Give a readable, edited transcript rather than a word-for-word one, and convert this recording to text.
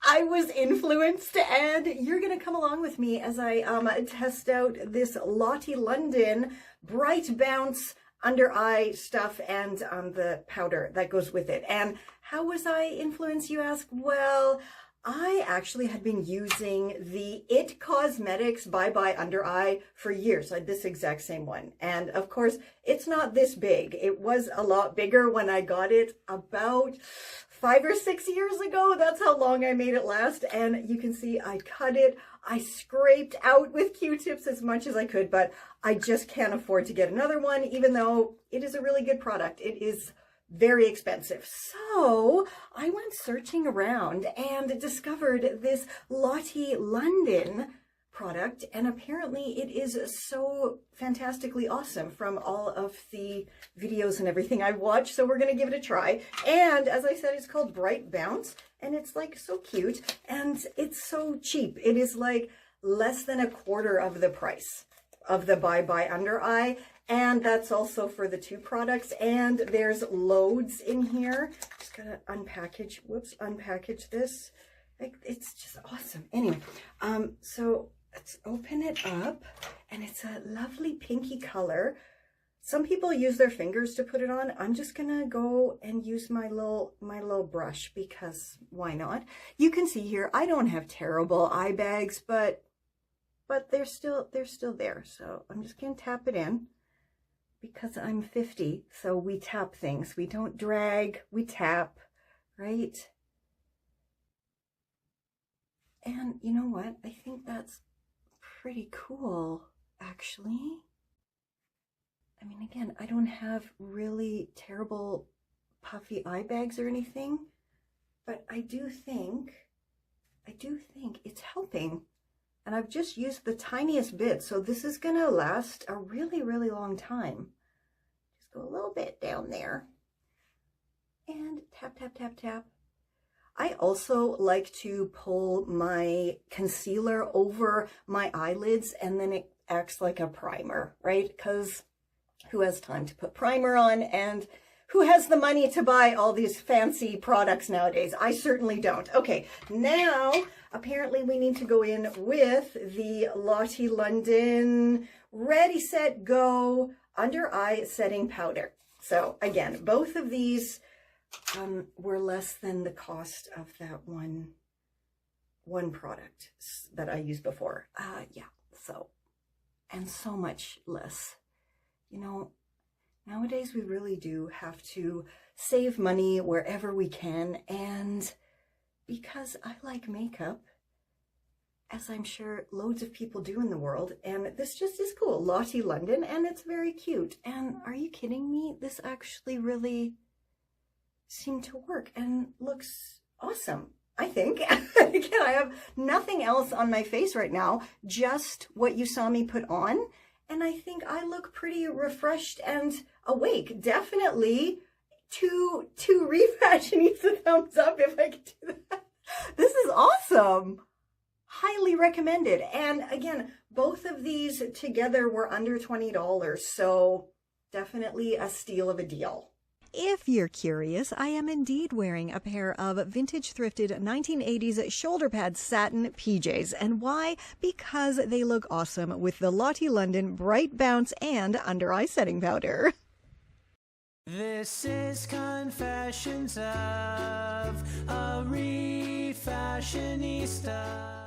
I was influenced, and you're going to come along with me as I test out this Lottie London Bright Bounce under eye stuff and the powder that goes with it. And how was I influenced, you ask? Well, I actually had been using the It Cosmetics Bye Bye Under Eye for years. I had this exact same one. And of course, it's not this big. It was a lot bigger when I got it about 5 or 6 years ago. That's how long I made it last. And you can see I cut it. I scraped out with Q-tips as much as I could, but I just can't afford to get another one, even though it is a really good product. It is very expensive. So I went searching around and discovered this Lottie London product, and apparently it is so fantastically awesome from all of the videos and everything I've watched. So we're going to give it a try. And as I said, it's called Bright Bounce, and it's like so cute, and it's so cheap. It is like less than a quarter of the price of the Bye Bye Under Eye. And that's also for the two products. And there's loads in here. Just gotta unpackage this. Like, it's just awesome. Anyway, so let's open it up, and it's a lovely pinky color. Some people use their fingers to put it on. I'm just gonna go and use my little brush, because why not? You can see here, I don't have terrible eye bags, but they're still there. So I'm just gonna tap it in, because I'm 50, so we tap things. We don't drag, we tap, right? And you know what? I think that's pretty cool, actually. I mean, again, I don't have really terrible puffy eye bags or anything, but I do think it's helping. And I've just used the tiniest bit, so this is gonna last a really, really long time. Just go a little bit down there. And tap, tap, tap, tap. I also like to pull my concealer over my eyelids, and then it acts like a primer, right? Because who has time to put primer on, and who has the money to buy all these fancy products nowadays? I certainly don't. Okay, now apparently we need to go in with the Lottie London Ready, Set, Go Under Eye Setting Powder. So again, both of these were less than the cost of that one product that I used before. Yeah, so, and so much less. You know, nowadays we really do have to save money wherever we can, and because I like makeup, as I'm sure loads of people do in the world, and this just is cool. Lottie London, and it's very cute. And are you kidding me? This actually really seemed to work and looks awesome, I think. Again, I have nothing else on my face right now, just what you saw me put on. And I think I look pretty refreshed and awake. Definitely two Refashionista thumbs up if I could do that. This is awesome. Highly recommended. And again, both of these together were under $20, so definitely a steal of a deal. If you're curious, I am indeed wearing a pair of vintage thrifted 1980s shoulder pad satin PJs. And why? Because they look awesome with the Lottie London Bright Bounce and Under Eye Setting Powder. This is Confessions of a Refashionista.